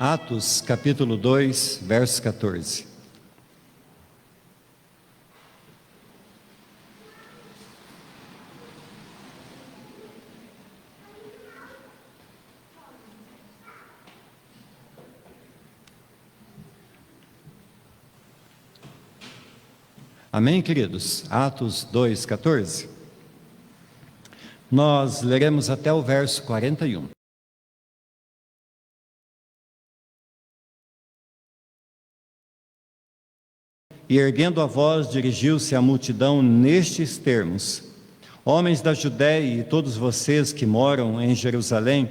Atos, capítulo 2, verso 14. Amém, queridos? Atos 2, 14. Nós leremos até o verso 41. E erguendo a voz, dirigiu-se à multidão nestes termos: Homens da Judéia e todos vocês que moram em Jerusalém,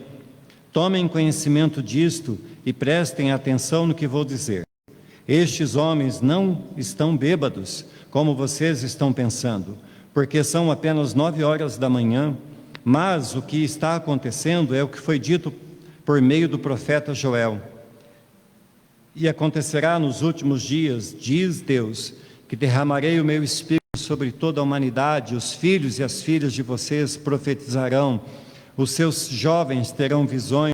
tomem conhecimento disto e prestem atenção no que vou dizer. Estes homens não estão bêbados, como vocês estão pensando, porque são apenas 9 horas da manhã, mas o que está acontecendo é o que foi dito por meio do profeta Joel. E acontecerá nos últimos dias, diz Deus, que derramarei o meu espírito sobre toda a humanidade, os filhos e as filhas de vocês profetizarão, os seus jovens terão visões,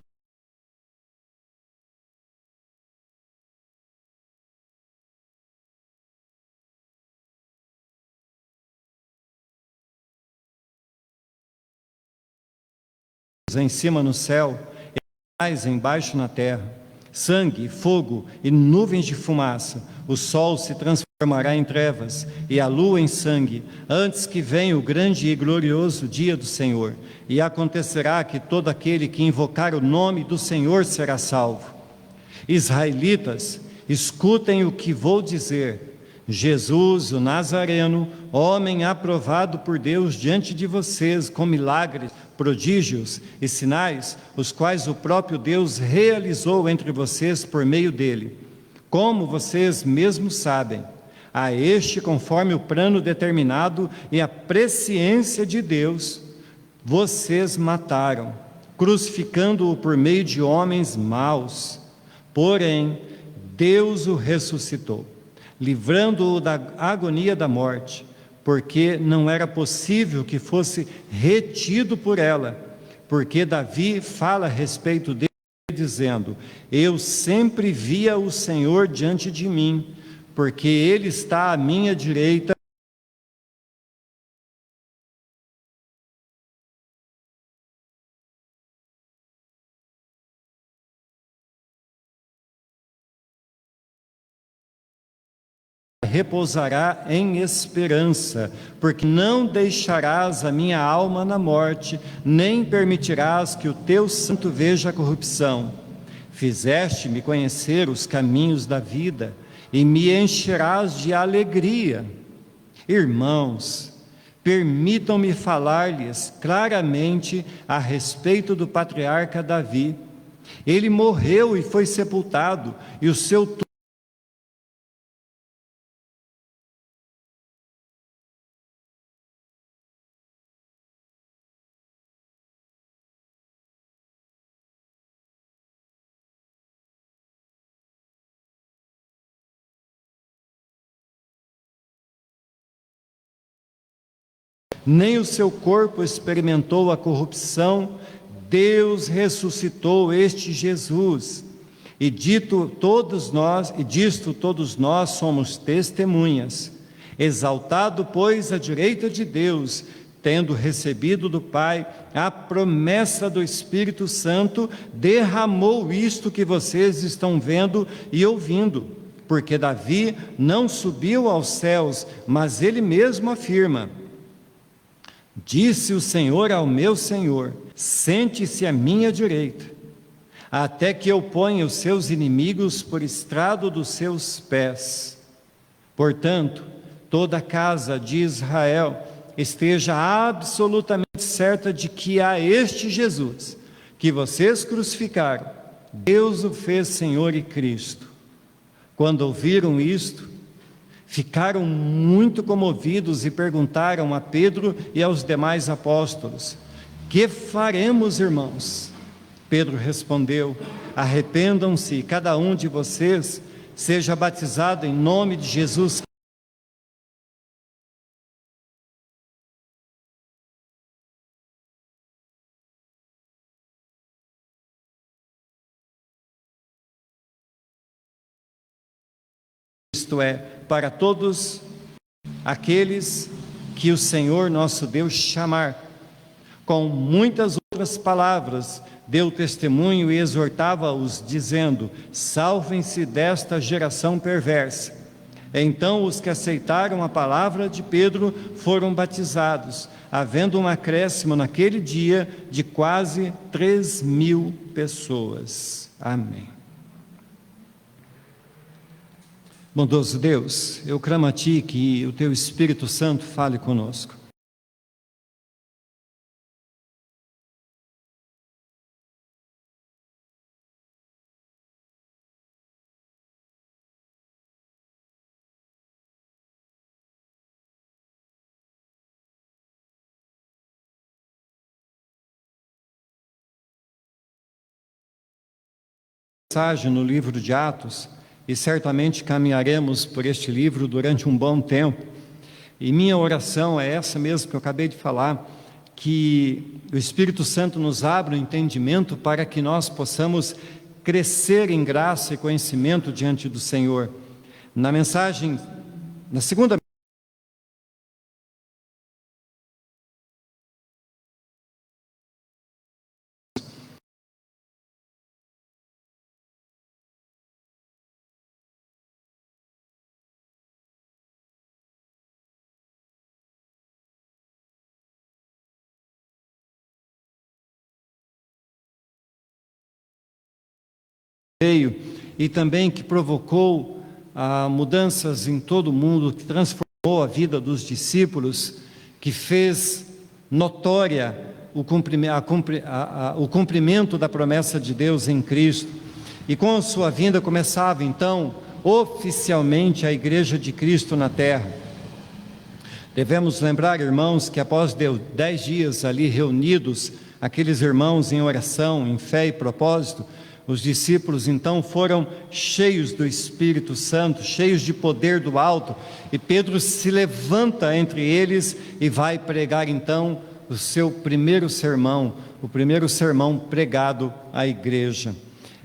em cima no céu, e mais embaixo na terra, sangue, fogo e nuvens de fumaça. O sol se transformará em trevas e a lua em sangue, antes que venha o grande e glorioso dia do Senhor. E acontecerá que todo aquele que invocar o nome do Senhor será salvo. Israelitas, escutem o que vou dizer. Jesus, o Nazareno, homem aprovado por Deus diante de vocês com milagres, prodígios e sinais, os quais o próprio Deus realizou entre vocês por meio dele. Como vocês mesmos sabem, a este, conforme o plano determinado e a presciência de Deus, vocês mataram, crucificando-o por meio de homens maus. Porém, Deus o ressuscitou, livrando-o da agonia da morte, porque não era possível que fosse retido por ela, porque Davi fala a respeito dele, dizendo: eu sempre via o Senhor diante de mim, porque ele está à minha direita, repousará em esperança, porque não deixarás a minha alma na morte, nem permitirás que o teu santo veja a corrupção. Fizeste-me conhecer os caminhos da vida, e me encherás de alegria. Irmãos, permitam-me falar-lhes claramente a respeito do patriarca Davi. Ele morreu e foi sepultado, e o seu nem o seu corpo experimentou a corrupção. Deus ressuscitou este Jesus, e disto todos nós somos testemunhas. Exaltado, pois, à direita de Deus, tendo recebido do Pai a promessa do Espírito Santo, derramou isto que vocês estão vendo e ouvindo. Porque Davi não subiu aos céus, mas ele mesmo afirma: disse o Senhor ao meu Senhor: sente-se à minha direita, até que eu ponha os seus inimigos por estrado dos seus pés. Portanto, toda a casa de Israel esteja absolutamente certa de que a este Jesus, que vocês crucificaram, Deus o fez Senhor e Cristo. Quando ouviram isto, ficaram muito comovidos e perguntaram a Pedro e aos demais apóstolos: que faremos, irmãos? Pedro respondeu: arrependam-se, cada um de vocês seja batizado em nome de Jesus isto é, para todos aqueles que o Senhor nosso Deus chamar. Com muitas outras palavras, deu testemunho e exortava-os, dizendo: salvem-se desta geração perversa. Então os que aceitaram a palavra de Pedro foram batizados, havendo um acréscimo naquele dia de quase 3.000 pessoas. Amém. Bondoso Deus, eu clamo a Ti que o Teu Espírito Santo fale conosco. Mensagem no livro de Atos, e certamente caminharemos por este livro durante um bom tempo. E minha oração é essa mesmo que eu acabei de falar, que o Espírito Santo nos abra o entendimento para que nós possamos crescer em graça e conhecimento diante do Senhor. Na mensagem, na segunda e também que provocou mudanças em todo o mundo, que transformou a vida dos discípulos, que fez notória o cumprimento da promessa de Deus em Cristo. E com a sua vinda começava então oficialmente a Igreja de Cristo na terra. Devemos lembrar, irmãos, que após 10 dias ali reunidos, aqueles irmãos em oração, em fé e propósito, os discípulos então foram cheios do Espírito Santo, cheios de poder do alto, e Pedro se levanta entre eles e vai pregar então o seu primeiro sermão, o primeiro sermão pregado à igreja.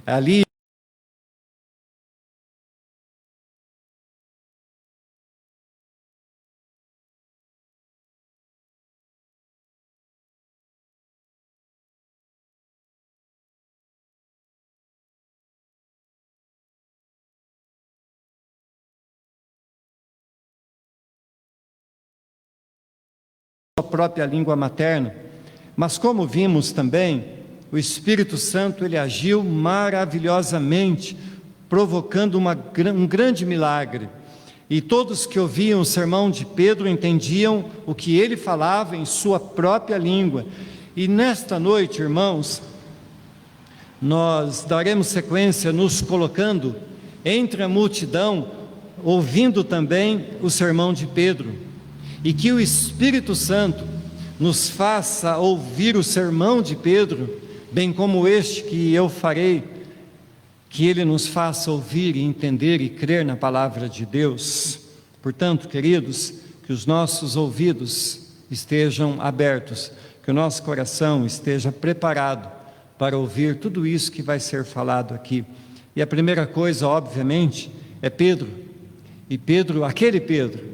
Ali sua própria língua materna, mas como vimos também, o Espírito Santo ele agiu maravilhosamente, provocando um grande milagre. E todos que ouviam o sermão de Pedro entendiam o que ele falava em sua própria língua. E nesta noite, irmãos, nós daremos sequência nos colocando entre a multidão, ouvindo também o sermão de Pedro. E que o Espírito Santo nos faça ouvir o sermão de Pedro, bem como este que eu farei, que ele nos faça ouvir e entender e crer na palavra de Deus. Portanto, queridos, que os nossos ouvidos estejam abertos, que o nosso coração esteja preparado para ouvir tudo isso que vai ser falado aqui. E a primeira coisa, obviamente, é Pedro. E Pedro, aquele Pedro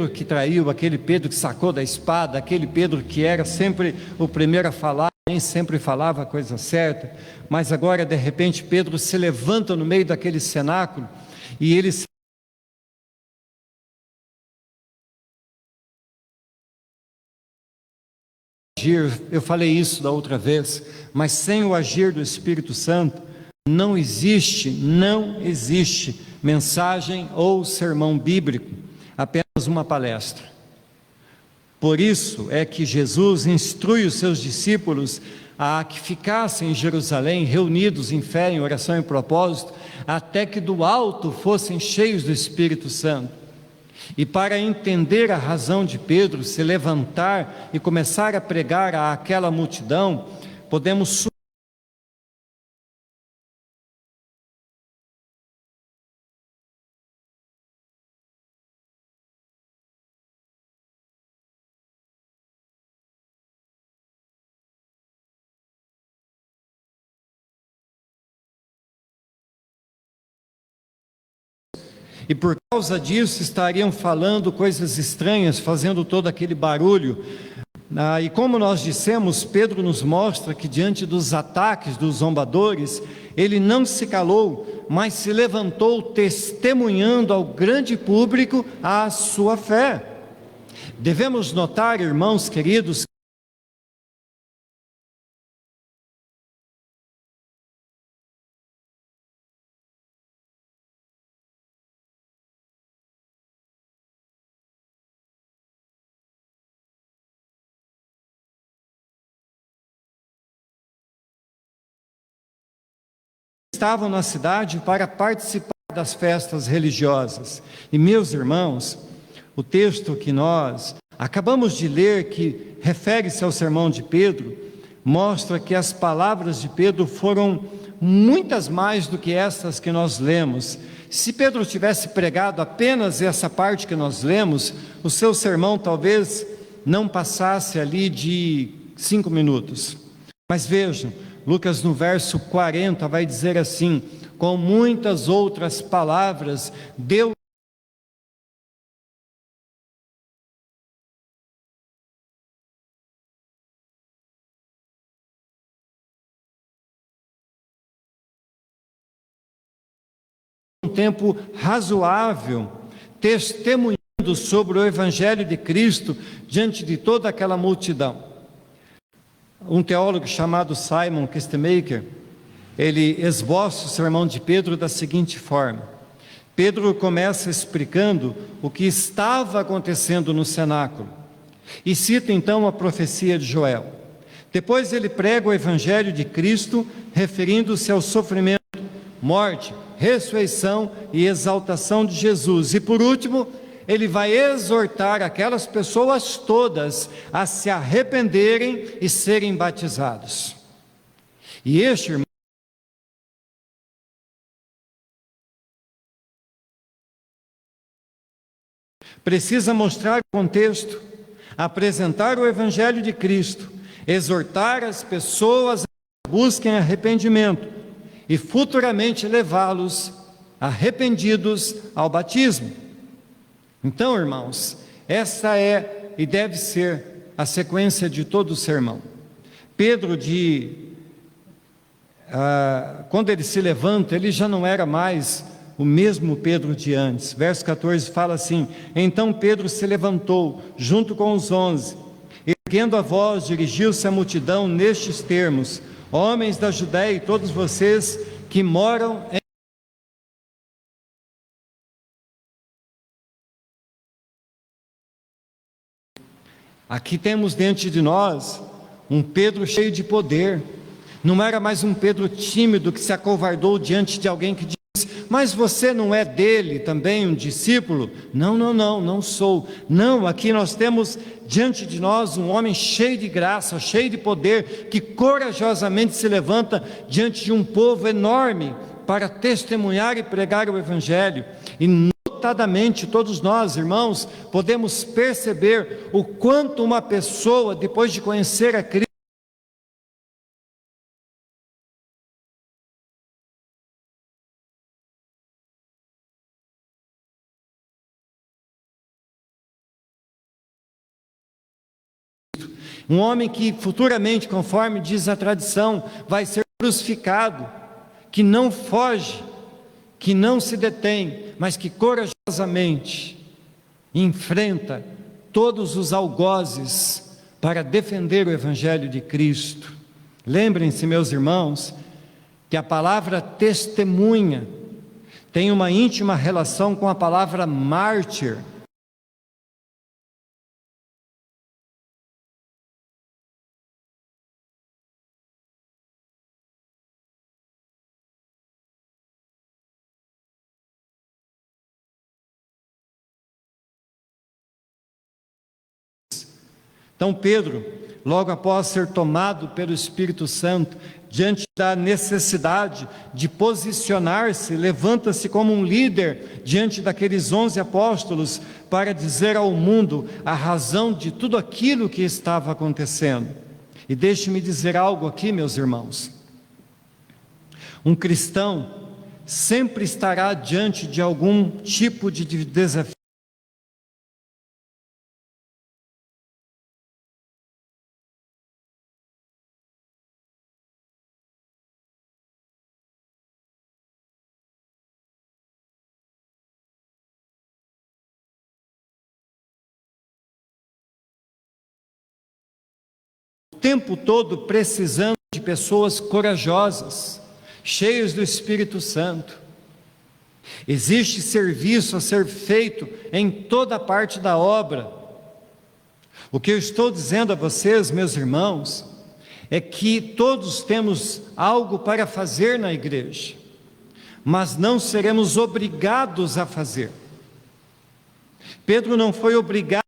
que traiu, aquele Pedro que sacou da espada, aquele Pedro que era sempre o primeiro a falar, nem sempre falava a coisa certa, mas agora de repente Pedro se levanta no meio daquele cenáculo e ele se agir. Eu falei isso da outra vez, mas sem o agir do Espírito Santo não existe mensagem ou sermão bíblico, apenas uma palestra. Por isso é que Jesus instrui os seus discípulos a que ficassem em Jerusalém, reunidos em fé, em oração e propósito, até que do alto fossem cheios do Espírito Santo. E para entender a razão de Pedro se levantar e começar a pregar àquela multidão, podemos e por causa disso estariam falando coisas estranhas, fazendo todo aquele barulho. E como nós dissemos, Pedro nos mostra que diante dos ataques dos zombadores, ele não se calou, mas se levantou testemunhando ao grande público a sua fé. Devemos notar, irmãos queridos, estavam na cidade para participar das festas religiosas. E meus irmãos, o texto que nós acabamos de ler, que refere-se ao sermão de Pedro, mostra que as palavras de Pedro foram muitas mais do que essas que nós lemos. Se Pedro tivesse pregado apenas essa parte que nós lemos, o seu sermão talvez não passasse ali de 5 minutos. Mas vejam, Lucas no verso 40 vai dizer assim: com muitas outras palavras, deu um tempo razoável, testemunhando sobre o Evangelho de Cristo diante de toda aquela multidão. Um teólogo chamado Simon Kistemaker, ele esboça o sermão de Pedro da seguinte forma: Pedro começa explicando o que estava acontecendo no cenáculo, e cita então a profecia de Joel. Depois ele prega o Evangelho de Cristo, referindo-se ao sofrimento, morte, ressurreição e exaltação de Jesus. E por último, ele vai exortar aquelas pessoas todas a se arrependerem e serem batizados. E este irmão precisa mostrar o contexto, apresentar o Evangelho de Cristo, exortar as pessoas a busquem arrependimento e futuramente levá-los arrependidos ao batismo. Então, irmãos, essa é e deve ser a sequência de todo o sermão. Pedro, quando ele se levanta, ele já não era mais o mesmo Pedro de antes. Verso 14 fala assim: então Pedro se levantou junto com os 11, erguendo a voz, dirigiu-se à multidão nestes termos: homens da Judéia e todos vocês que moram em aqui temos diante de nós um Pedro cheio de poder. Não era mais um Pedro tímido que se acovardou diante de alguém que disse: mas você não é dele também um discípulo? Não sou. Não, aqui nós temos diante de nós um homem cheio de graça, cheio de poder, que corajosamente se levanta diante de um povo enorme para testemunhar e pregar o Evangelho. E notadamente todos nós, irmãos, podemos perceber o quanto uma pessoa, depois de conhecer a Cristo, um homem que futuramente, conforme diz a tradição, vai ser crucificado, que não foge, que não se detém, mas que corajosamente enfrenta todos os algozes para defender o Evangelho de Cristo. Lembrem-se, meus irmãos, que a palavra testemunha tem uma íntima relação com a palavra mártir. Então Pedro, logo após ser tomado pelo Espírito Santo, diante da necessidade de posicionar-se, levanta-se como um líder diante daqueles 11 apóstolos para dizer ao mundo a razão de tudo aquilo que estava acontecendo. E deixe-me dizer algo aqui, meus irmãos. Um cristão sempre estará diante de algum tipo de desafio. O tempo todo precisando de pessoas corajosas, cheias do Espírito Santo. Existe serviço a ser feito em toda parte da obra. O que eu estou dizendo a vocês, meus irmãos, é que todos temos algo para fazer na igreja, mas não seremos obrigados a fazer. Pedro não foi obrigado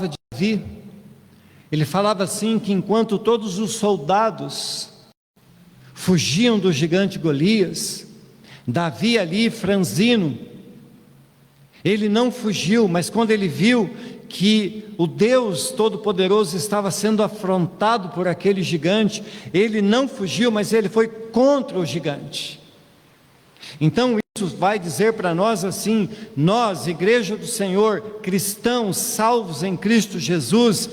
de Davi. Ele falava assim que enquanto todos os soldados fugiam do gigante Golias, Davi ali franzino, ele não fugiu, mas quando ele viu que o Deus Todo-Poderoso estava sendo afrontado por aquele gigante, ele não fugiu, mas ele foi contra o gigante. Então isso vai dizer para nós assim: nós, Igreja do Senhor, cristãos salvos em Cristo Jesus,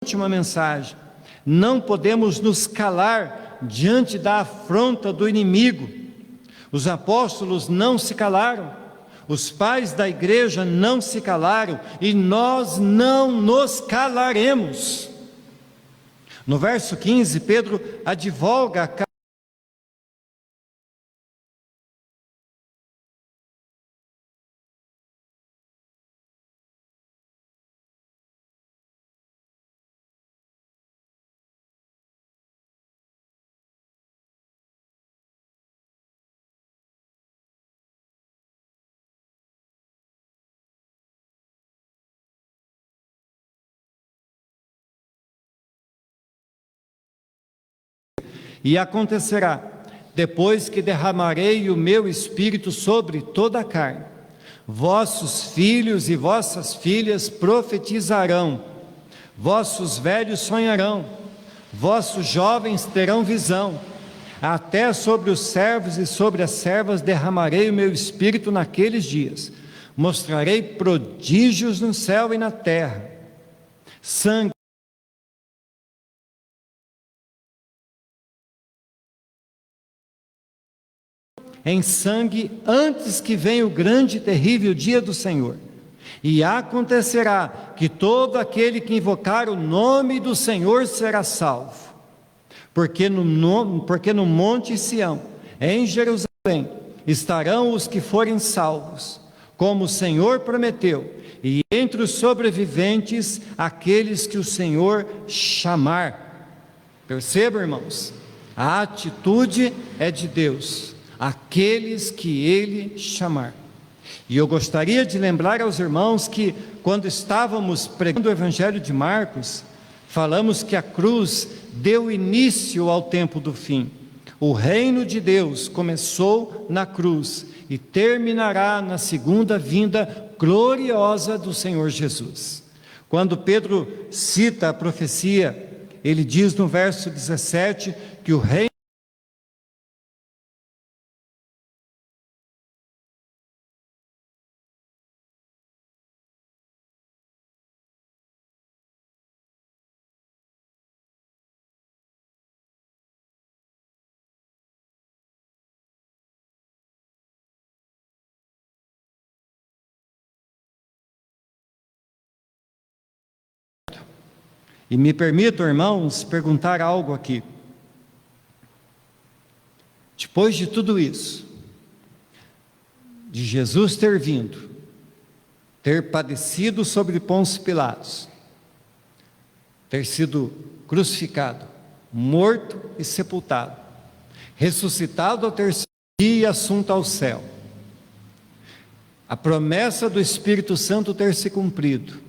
última mensagem, não podemos nos calar diante da afronta do inimigo. Os apóstolos não se calaram, os pais da igreja não se calaram, e nós não nos calaremos. No verso 15, Pedro advoga a E acontecerá, depois que derramarei o meu espírito sobre toda a carne, vossos filhos e vossas filhas profetizarão, vossos velhos sonharão, vossos jovens terão visão, até sobre os servos e sobre as servas derramarei o meu espírito naqueles dias, mostrarei prodígios no céu e na terra, sangue, em sangue, antes que venha o grande e terrível dia do Senhor. E acontecerá que todo aquele que invocar o nome do Senhor será salvo. Porque no monte Sião, em Jerusalém, estarão os que forem salvos, como o Senhor prometeu, e entre os sobreviventes, aqueles que o Senhor chamar. Perceba, irmãos, a atitude é de Deus, aqueles que Ele chamar. E eu gostaria de lembrar aos irmãos que, quando estávamos pregando o Evangelho de Marcos, falamos que a cruz deu início ao tempo do fim. O reino de Deus começou na cruz e terminará na segunda vinda gloriosa do Senhor Jesus. Quando Pedro cita a profecia, ele diz no verso 17 que o reino E me permitam, irmãos, perguntar algo aqui. Depois de tudo isso, de Jesus ter vindo, ter padecido sobre Pôncio Pilatos, ter sido crucificado, morto e sepultado, ressuscitado ao terceiro dia e assunto ao céu, a promessa do Espírito Santo ter se cumprido,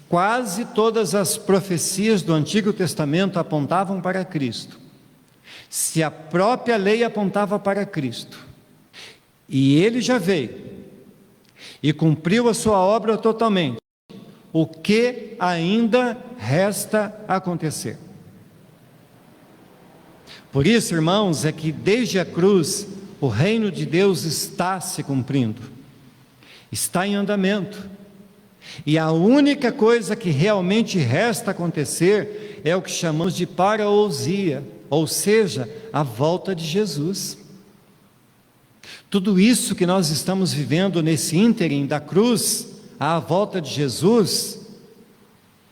quase todas as profecias do Antigo Testamento apontavam para Cristo. Se a própria lei apontava para Cristo, e Ele já veio, e cumpriu a sua obra totalmente, o que ainda resta acontecer? Por isso, irmãos, é que desde a cruz, o reino de Deus está se cumprindo, está em andamento. E a única coisa que realmente resta acontecer é o que chamamos de parousia, ou seja, a volta de Jesus. Tudo isso que nós estamos vivendo nesse ínterim da cruz, à volta de Jesus,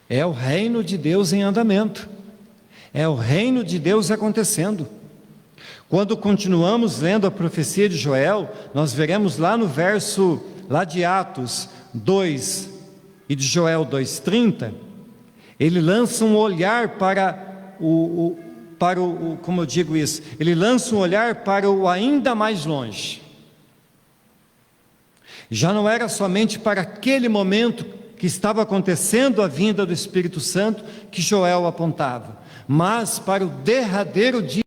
é o reino de Deus em andamento, é o reino de Deus acontecendo. Quando continuamos lendo a profecia de Joel, nós veremos lá no verso, lá de Atos 2, e de Joel 2,30, ele lança um olhar como eu digo isso, ele lança um olhar para o ainda mais longe. Já não era somente para aquele momento que estava acontecendo a vinda do Espírito Santo que Joel apontava, mas para o derradeiro dia.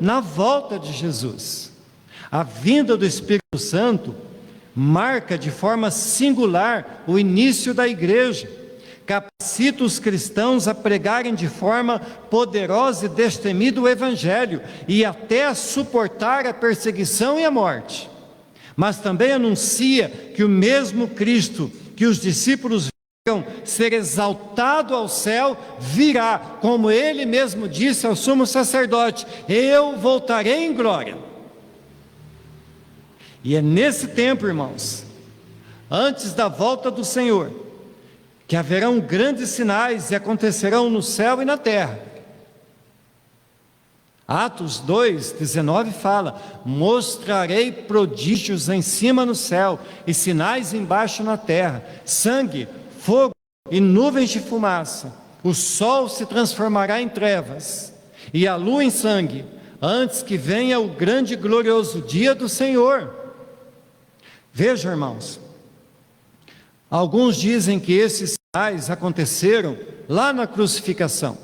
Na volta de Jesus, a vinda do Espírito Santo marca de forma singular o início da igreja, capacita os cristãos a pregarem de forma poderosa e destemida o Evangelho, e até a suportar a perseguição e a morte, mas também anuncia que o mesmo Cristo que os discípulos ser exaltado ao céu, virá, como ele mesmo disse ao sumo sacerdote: eu voltarei em glória. E é nesse tempo, irmãos, antes da volta do Senhor, que haverão grandes sinais e acontecerão no céu e na terra. Atos 2:19 fala: mostrarei prodígios em cima no céu e sinais embaixo na terra, sangue, fogo e nuvens de fumaça. O sol se transformará em trevas e a lua em sangue, antes que venha o grande e glorioso dia do Senhor. Vejam, irmãos, alguns dizem que esses sinais aconteceram lá na crucificação,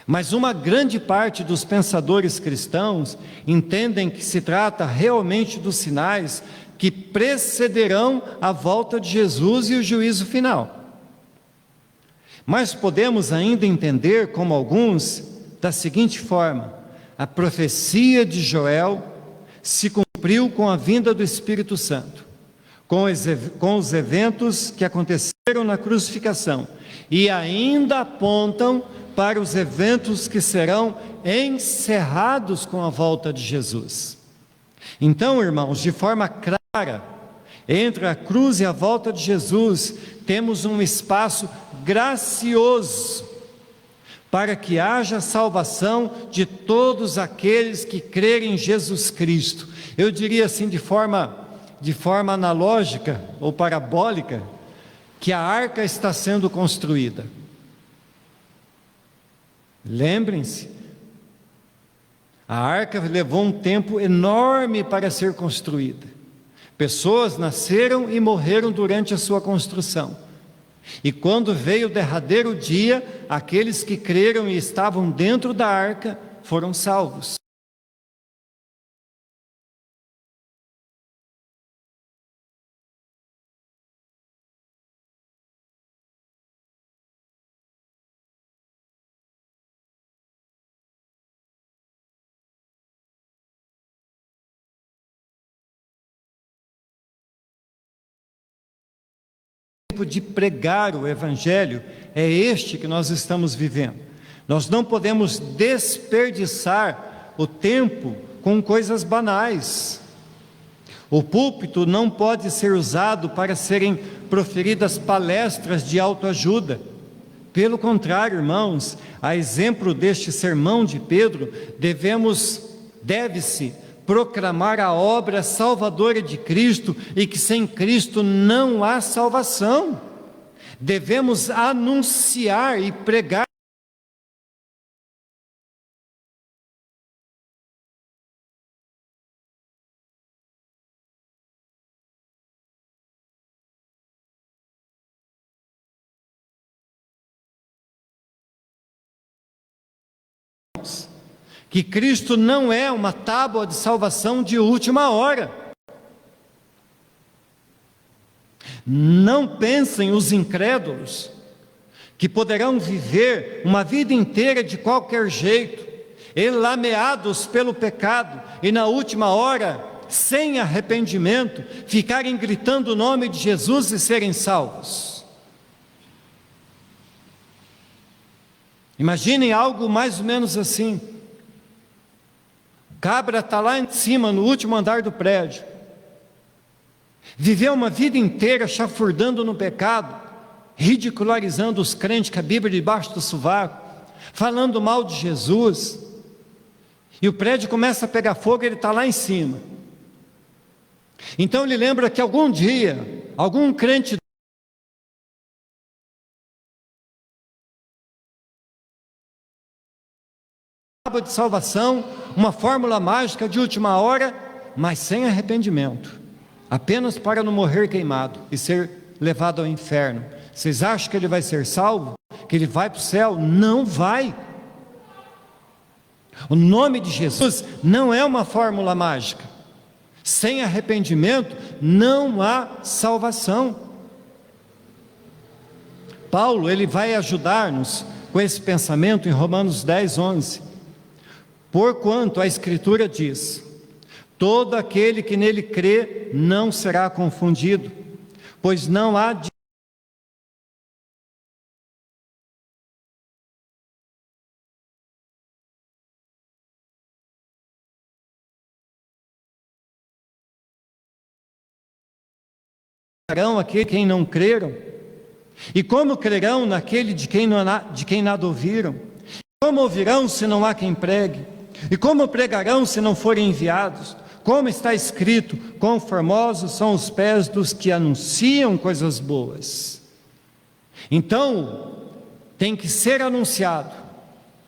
mas uma grande parte dos pensadores cristãos entendem que se trata realmente dos sinais que precederão a volta de Jesus e o juízo final. Mas podemos ainda entender, como alguns, da seguinte forma: a profecia de Joel se cumpriu com a vinda do Espírito Santo, com os eventos que aconteceram na crucificação, e ainda apontam para os eventos que serão encerrados com a volta de Jesus. Então, irmãos, de forma clara, entre a cruz e a volta de Jesus, temos um espaço gracioso para que haja salvação de todos aqueles que crerem em Jesus Cristo. Eu diria assim, de forma analógica ou parabólica, que a arca está sendo construída. Lembrem-se, a arca levou um tempo enorme para ser construída. Pessoas nasceram e morreram durante a sua construção. E quando veio o derradeiro dia, aqueles que creram e estavam dentro da arca foram salvos. De pregar o Evangelho é este que nós estamos vivendo. Nós não podemos desperdiçar o tempo com coisas banais. O púlpito não pode ser usado para serem proferidas palestras de autoajuda. Pelo contrário, irmãos, a exemplo deste sermão de Pedro, deve-se proclamar a obra salvadora de Cristo e que sem Cristo não há salvação. Devemos anunciar e pregar que Cristo não é uma tábua de salvação de última hora. Não pensem os incrédulos que poderão viver uma vida inteira de qualquer jeito, enlameados pelo pecado, e na última hora, sem arrependimento, ficarem gritando o nome de Jesus e serem salvos. Imaginem algo mais ou menos assim. Cabra está lá em cima, no último andar do prédio. Viveu uma vida inteira chafurdando no pecado, ridicularizando os crentes com a Bíblia debaixo do sovaco, falando mal de Jesus. E o prédio começa a pegar fogo e ele está lá em cima. Então ele lembra que algum dia, algum crente de salvação, uma fórmula mágica de última hora, mas sem arrependimento, apenas para não morrer queimado e ser levado ao inferno. Vocês acham que ele vai ser salvo? Que ele vai para o céu? Não vai. O nome de Jesus não é uma fórmula mágica. Sem arrependimento não há salvação. Paulo, ele vai ajudar-nos com esse pensamento em Romanos 10, 11. Porquanto a Escritura diz: todo aquele que nele crê não será confundido, pois não há aquele quem não creram, e como crerão naquele de quem nada ouviram? Como ouvirão se não há quem pregue? E como pregarão se não forem enviados? Como está escrito: quão formosos são os pés dos que anunciam coisas boas. Então, tem que ser anunciado,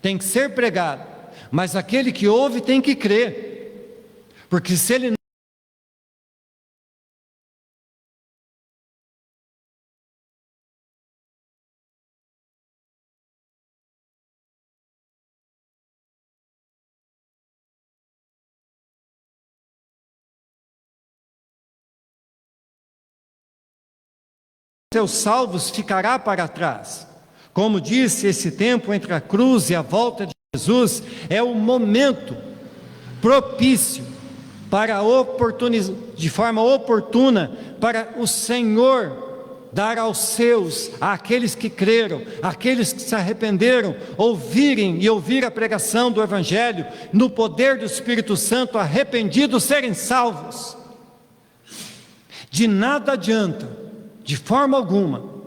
tem que ser pregado, mas aquele que ouve tem que crer, porque se ele seus salvos ficará para trás. Como disse, esse tempo entre a cruz e a volta de Jesus é o momento propício para de forma oportuna para o Senhor dar aos seus, àqueles que creram, àqueles que se arrependeram, ouvir a pregação do Evangelho, no poder do Espírito Santo, arrependidos, serem salvos. De nada adianta, de forma alguma,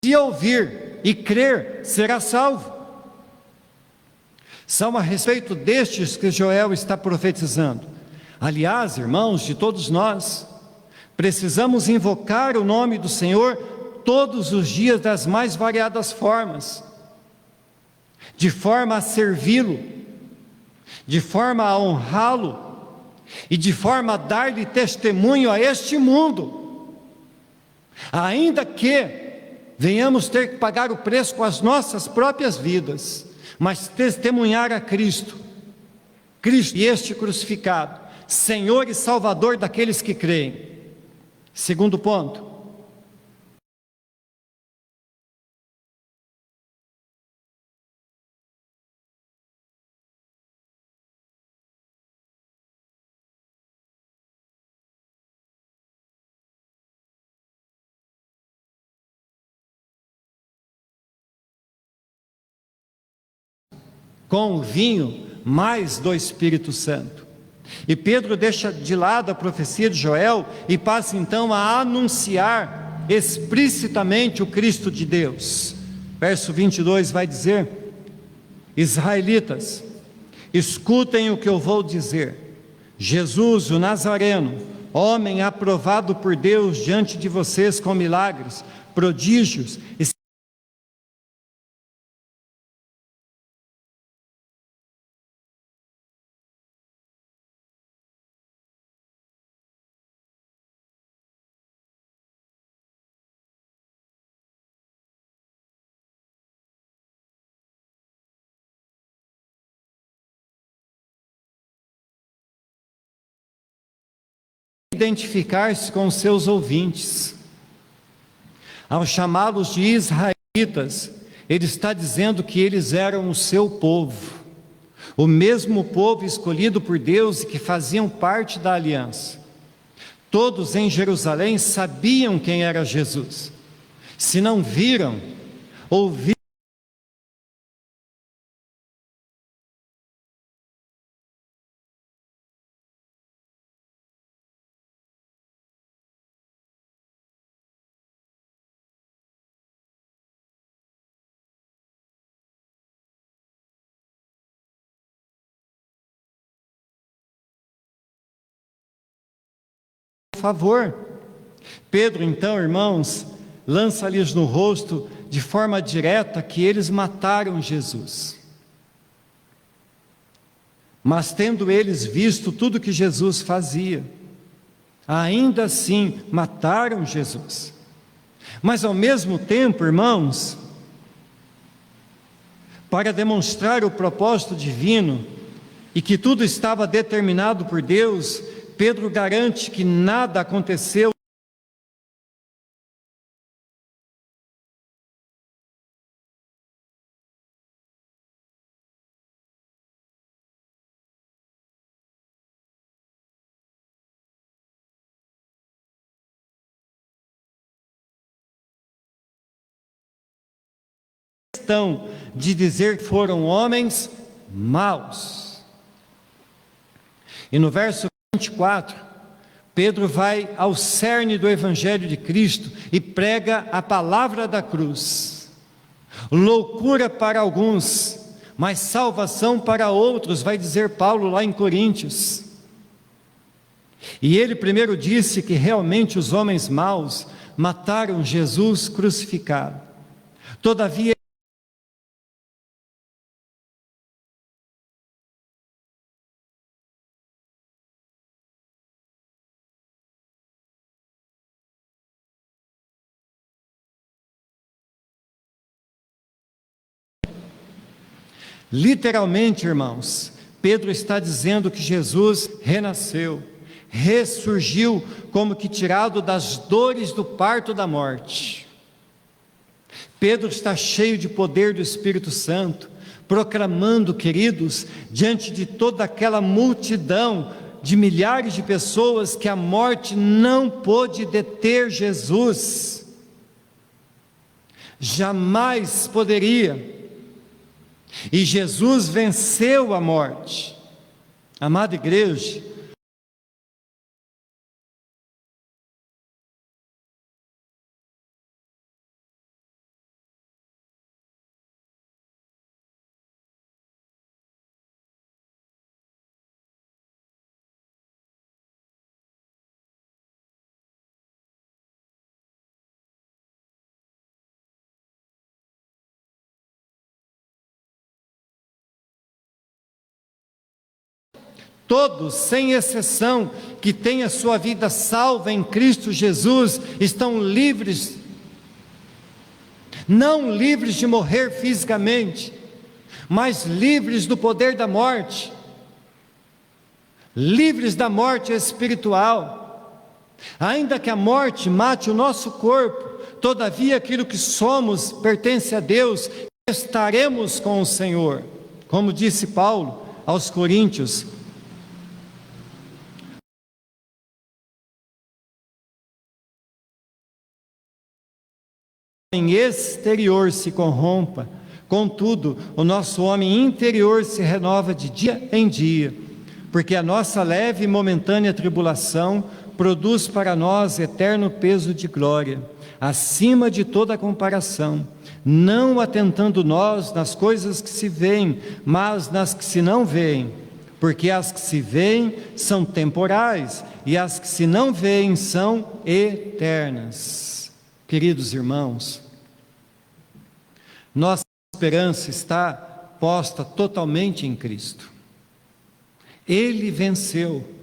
se ouvir e crer, será salvo. São a respeito destes que Joel está profetizando. Aliás, irmãos, de todos nós, precisamos invocar o nome do Senhor todos os dias das mais variadas formas, de forma a servi-lo, de forma a honrá-lo e de forma a dar-lhe testemunho a este mundo, ainda que venhamos ter que pagar o preço com as nossas próprias vidas, mas testemunhar a Cristo e este crucificado, Senhor e Salvador daqueles que creem. Segundo ponto, com o vinho, mais do Espírito Santo. E Pedro deixa de lado a profecia de Joel e passa então a anunciar explicitamente o Cristo de Deus. Verso 22 vai dizer: israelitas, escutem o que eu vou dizer. Jesus, o Nazareno, homem aprovado por Deus diante de vocês com milagres, prodígios e identificar-se com seus ouvintes. Ao chamá-los de israelitas, ele está dizendo que eles eram o seu povo, o mesmo povo escolhido por Deus e que faziam parte da aliança. Todos em Jerusalém sabiam quem era Jesus. Se não viram, ouviram. Favor. Pedro, então, irmãos, lança-lhes no rosto de forma direta que eles mataram Jesus. Mas tendo eles visto tudo que Jesus fazia, ainda assim mataram Jesus. Mas ao mesmo tempo, irmãos, para demonstrar o propósito divino e que tudo estava determinado por Deus, Pedro garante que nada aconteceu de dizer que foram homens maus. E no verso 24, Pedro vai ao cerne do Evangelho de Cristo e prega a palavra da cruz. Loucura para alguns, mas salvação para outros, vai dizer Paulo lá em Coríntios. E ele primeiro disse que realmente os homens maus mataram Jesus crucificado. Todavia, literalmente, irmãos, Pedro está dizendo que Jesus renasceu, ressurgiu como que tirado das dores do parto da morte. Pedro está cheio de poder do Espírito Santo, proclamando, queridos, diante de toda aquela multidão de milhares de pessoas, que a morte não pôde deter Jesus, jamais poderia. E Jesus venceu a morte. Amada igreja, todos, sem exceção, que têm a sua vida salva em Cristo Jesus, estão livres, não livres de morrer fisicamente, mas livres do poder da morte, livres da morte espiritual. Ainda que a morte mate o nosso corpo, todavia aquilo que somos pertence a Deus, estaremos com o Senhor, como disse Paulo aos Coríntios. Em exterior se corrompa, Contudo, o nosso homem interior se renova de dia em dia, porque a nossa leve e momentânea tribulação produz para nós eterno peso de glória, acima de toda comparação, não atentando nós nas coisas que se veem, mas nas que se não veem, porque as que se veem são temporais, e as que se não veem são eternas. Queridos irmãos, nossa esperança está posta totalmente em Cristo. Ele venceu.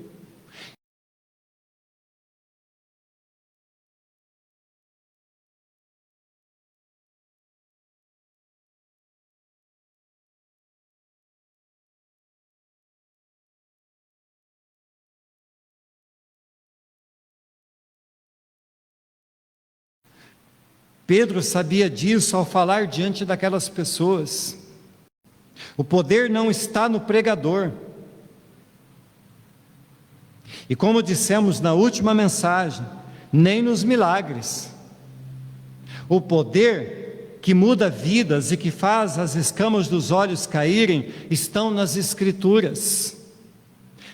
Pedro sabia disso ao falar diante daquelas pessoas. O poder não está no pregador. E como dissemos na última mensagem, nem nos milagres. O poder que muda vidas e que faz as escamas dos olhos caírem estão nas Escrituras.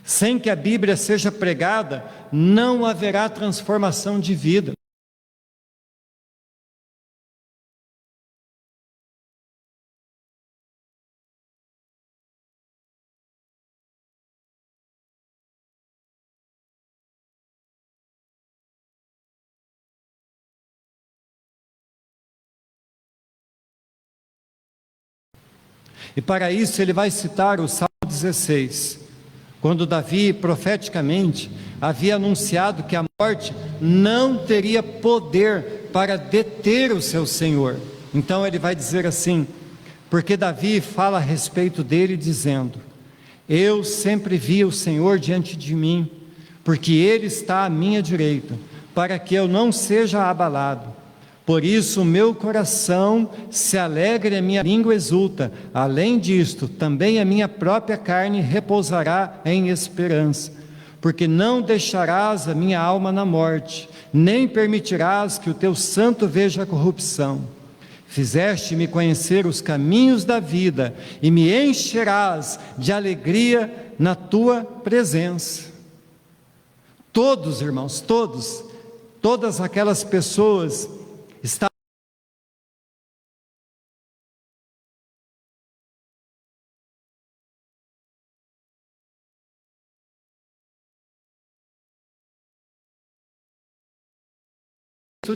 Sem que a Bíblia seja pregada, não haverá transformação de vida. E para isso ele vai citar o Salmo 16, quando Davi profeticamente havia anunciado que a morte não teria poder para deter o seu Senhor. Então ele vai dizer assim, porque Davi fala a respeito dele dizendo: eu sempre vi o Senhor diante de mim, porque Ele está à minha direita, para que eu não seja abalado. Por isso o meu coração se alegra e a minha língua exulta. Além disto, também a minha própria carne repousará em esperança, porque não deixarás a minha alma na morte, nem permitirás que o teu santo veja a corrupção. Fizeste-me conhecer os caminhos da vida e me encherás de alegria na tua presença. Todos, irmãos, todas aquelas pessoas estavam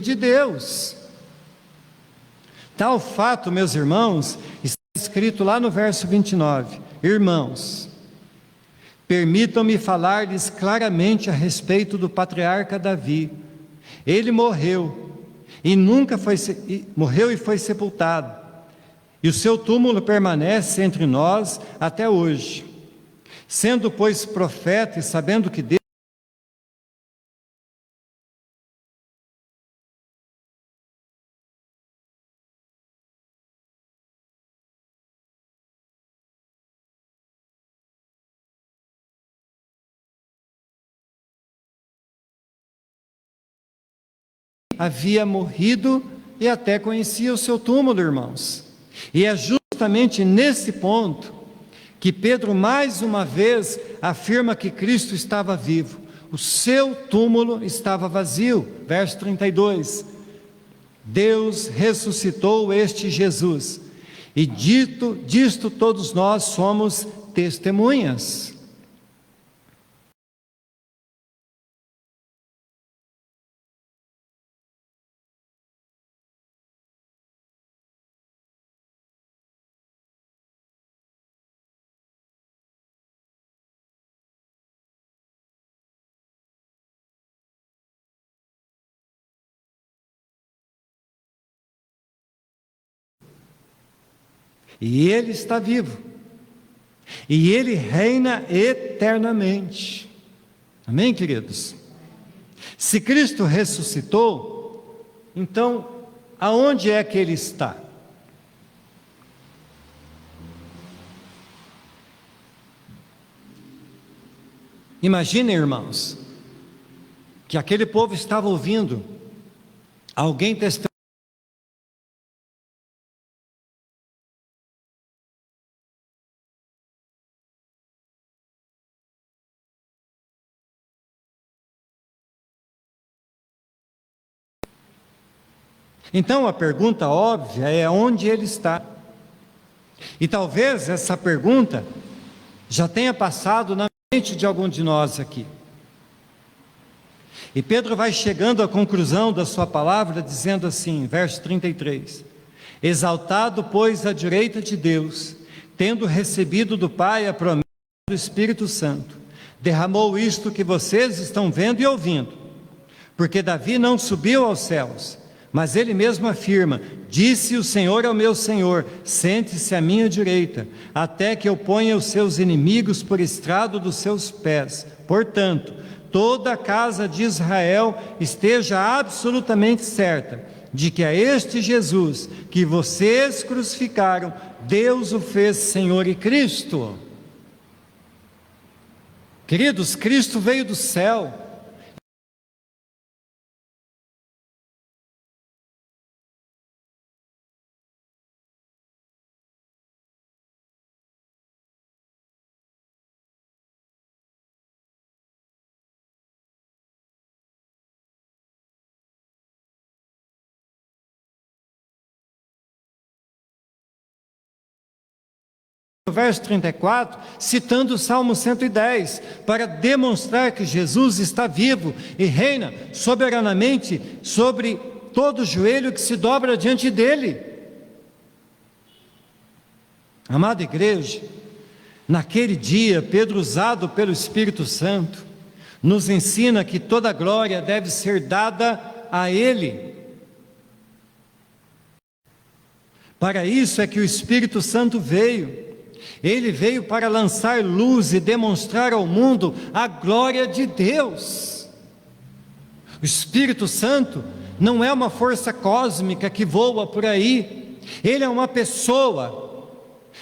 de Deus. Tal fato, meus irmãos, está escrito lá no verso 29. Irmãos, permitam-me falar-lhes claramente a respeito do patriarca Davi. Ele morreu e foi sepultado, e o seu túmulo permanece entre nós até hoje. Sendo, pois, profeta e sabendo que Deus havia morrido e até conhecia o seu túmulo, irmãos. E é justamente nesse ponto que Pedro mais uma vez afirma que Cristo estava vivo. O seu túmulo estava vazio. Verso 32. Deus ressuscitou este Jesus, e disto todos nós somos testemunhas. E Ele está vivo, e Ele reina eternamente. Amém, queridos? Se Cristo ressuscitou, então, aonde é que Ele está? Imaginem, irmãos, que aquele povo estava ouvindo alguém testemunhar Então a pergunta óbvia é: onde ele está? E talvez essa pergunta já tenha passado na mente de algum de nós aqui. E Pedro vai chegando à conclusão da sua palavra dizendo assim, verso 33: exaltado, pois, à direita de Deus, tendo recebido do Pai a promessa do Espírito Santo, derramou isto que vocês estão vendo e ouvindo. Porque Davi não subiu aos céus, mas ele mesmo afirma: disse o Senhor ao meu Senhor, sente-se à minha direita, até que eu ponha os seus inimigos por estrado dos seus pés. Portanto, toda a casa de Israel esteja absolutamente certa de que a este Jesus, que vocês crucificaram, Deus o fez Senhor e Cristo. Queridos, Cristo veio do céu. No verso 34, citando o Salmo 110, para demonstrar que Jesus está vivo e reina soberanamente sobre todo joelho que se dobra diante dele. Amada igreja, naquele dia, Pedro, usado pelo Espírito Santo, nos ensina que toda glória deve ser dada a Ele. Para isso é que o Espírito Santo veio. Ele veio para lançar luz e demonstrar ao mundo a glória de Deus. O Espírito Santo não é uma força cósmica que voa por aí. Ele é uma pessoa.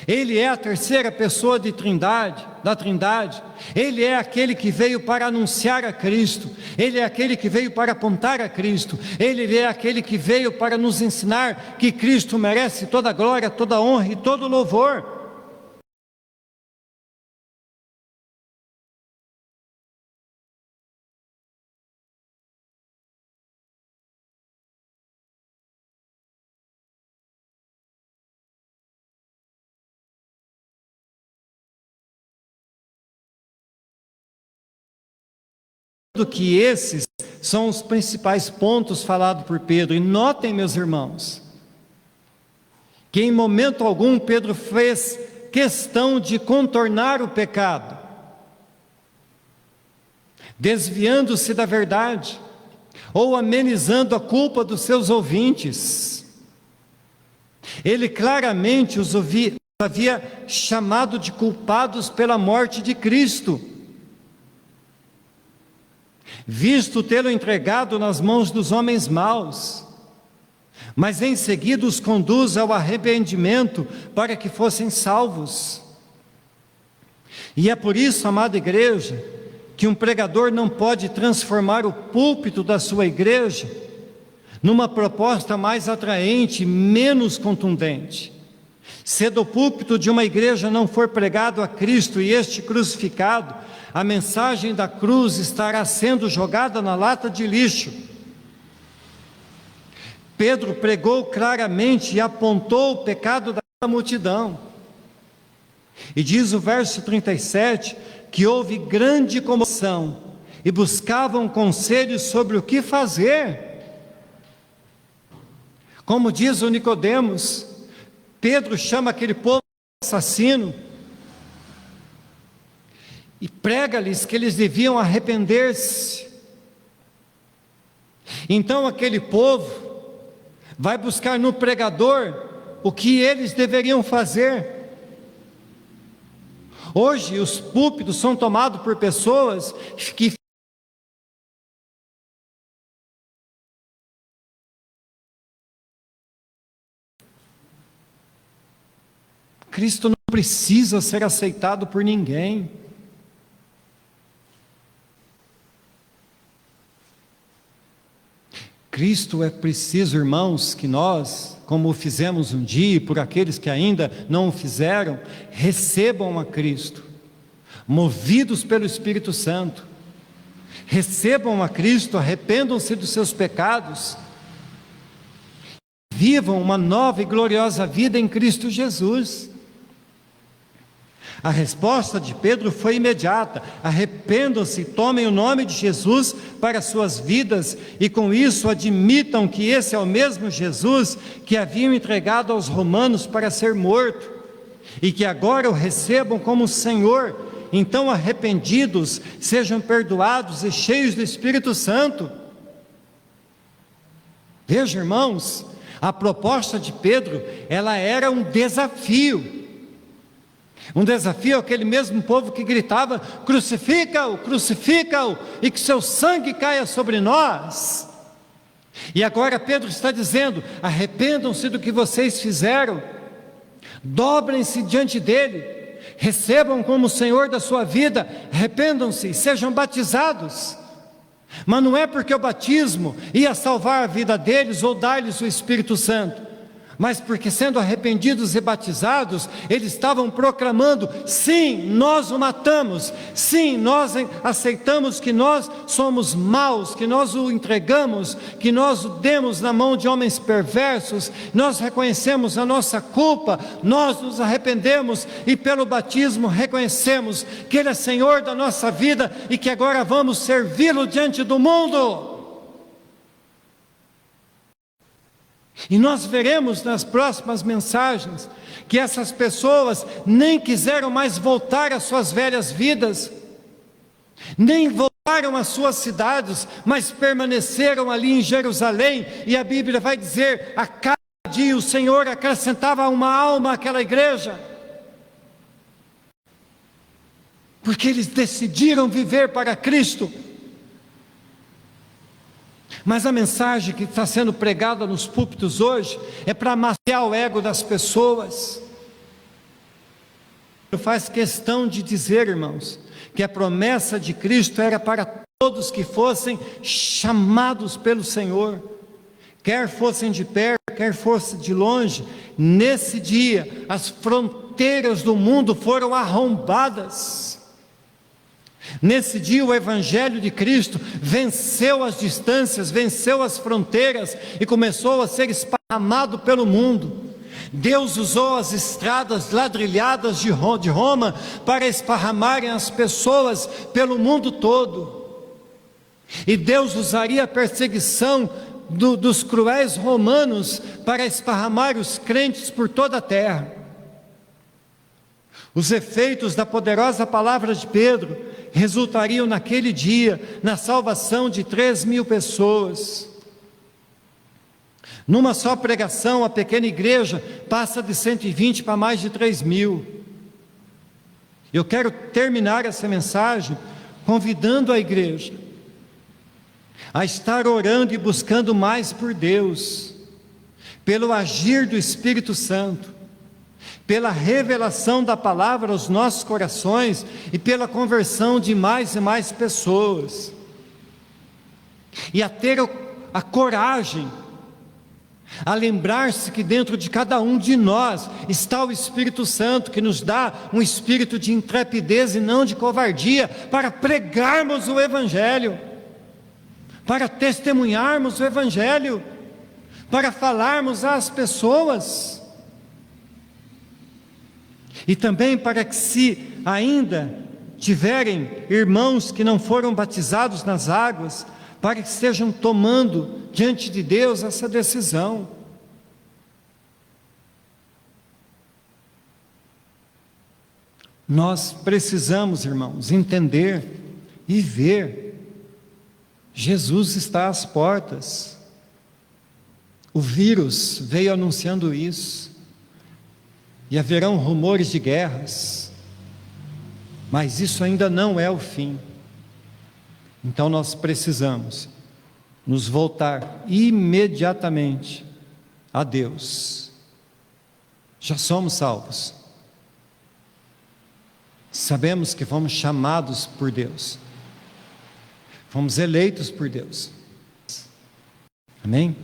Ele é a terceira pessoa da Trindade. Ele é aquele que veio para anunciar a Cristo. Ele é aquele que veio para apontar a Cristo. Ele é aquele que veio para nos ensinar que Cristo merece toda a glória, toda a honra e todo o louvor. Que esses são os principais pontos falados por Pedro. E notem, meus irmãos, que em momento algum Pedro fez questão de contornar o pecado, desviando-se da verdade, ou amenizando a culpa dos seus ouvintes. Ele claramente os havia chamado de culpados pela morte de Cristo, visto tê-lo entregado nas mãos dos homens maus, mas em seguida os conduz ao arrependimento para que fossem salvos. E é por isso, amada igreja, que um pregador não pode transformar o púlpito da sua igreja numa proposta mais atraente, menos contundente. Se do púlpito de uma igreja não for pregado a Cristo e este crucificado, a mensagem da cruz estará sendo jogada na lata de lixo. Pedro pregou claramente e apontou o pecado da multidão. E diz o verso 37, que houve grande comoção e buscavam conselhos sobre o que fazer. Como diz o Nicodemos, Pedro chama aquele povo de assassino e prega-lhes que eles deviam arrepender-se. Então aquele povo vai buscar no pregador o que eles deveriam fazer. Hoje os púlpitos são tomados por pessoas que Cristo não precisa ser aceitado por ninguém. Cristo é preciso, irmãos, que nós, como o fizemos um dia, e por aqueles que ainda não o fizeram, recebam a Cristo, movidos pelo Espírito Santo. Recebam a Cristo, arrependam-se dos seus pecados vivam uma nova e gloriosa vida em Cristo Jesus. A resposta de Pedro foi imediata: arrependam-se, tomem o nome de Jesus para suas vidas e com isso admitam que esse é o mesmo Jesus que haviam entregado aos romanos para ser morto e que agora o recebam como Senhor. Então, arrependidos, sejam perdoados e cheios do Espírito Santo. Veja, irmãos, a proposta de Pedro, ela era um desafio. Um desafio àquele mesmo povo que gritava: crucifica-o, crucifica-o, e que seu sangue caia sobre nós. E agora Pedro está dizendo: arrependam-se do que vocês fizeram, dobrem-se diante dele, recebam como Senhor da sua vida, arrependam-se, sejam batizados. Mas não é porque o batismo ia salvar a vida deles ou dar-lhes o Espírito Santo, mas porque, sendo arrependidos e batizados, eles estavam proclamando: sim, nós o matamos, sim, nós aceitamos que nós somos maus, que nós o entregamos, que nós o demos na mão de homens perversos, nós reconhecemos a nossa culpa, nós nos arrependemos e pelo batismo reconhecemos que Ele é Senhor da nossa vida e que agora vamos servi-lo diante do mundo. E nós veremos nas próximas mensagens que essas pessoas nem quiseram mais voltar às suas velhas vidas, nem voltaram às suas cidades, mas permaneceram ali em Jerusalém. E a Bíblia vai dizer: a cada dia o Senhor acrescentava uma alma àquela igreja, porque eles decidiram viver para Cristo. Mas a mensagem que está sendo pregada nos púlpitos hoje é para amaciar o ego das pessoas. Eu faço questão de dizer, irmãos, que a promessa de Cristo era para todos que fossem chamados pelo Senhor, quer fossem de perto, quer fossem de longe. Nesse dia, as fronteiras do mundo foram arrombadas. Nesse dia o Evangelho de Cristo venceu as distâncias, venceu as fronteiras e começou a ser esparramado pelo mundo. Deus usou as estradas ladrilhadas de Roma para esparramarem as pessoas pelo mundo todo. E Deus usaria a perseguição dos cruéis romanos para esparramar os crentes por toda a terra. Os efeitos da poderosa palavra de Pedro resultariam naquele dia na salvação de 3.000 pessoas. Numa só pregação, a pequena igreja passa de 120 para mais de 3.000. Eu quero terminar essa mensagem convidando a igreja a estar orando e buscando mais por Deus, pelo agir do Espírito Santo, pela revelação da palavra aos nossos corações e pela conversão de mais e mais pessoas, e a ter a coragem, a lembrar-se que dentro de cada um de nós está o Espírito Santo, que nos dá um espírito de intrepidez e não de covardia, para pregarmos o Evangelho, para testemunharmos o Evangelho, para falarmos às pessoas. E também para que, se ainda tiverem irmãos que não foram batizados nas águas, para que estejam tomando diante de Deus essa decisão. Nós precisamos, irmãos, entender e ver: Jesus está às portas. O vírus veio anunciando isso. E haverão rumores de guerras, mas isso ainda não é o fim. Então nós precisamos nos voltar imediatamente a Deus. Já somos salvos, sabemos que fomos chamados por Deus, fomos eleitos por Deus. Amém?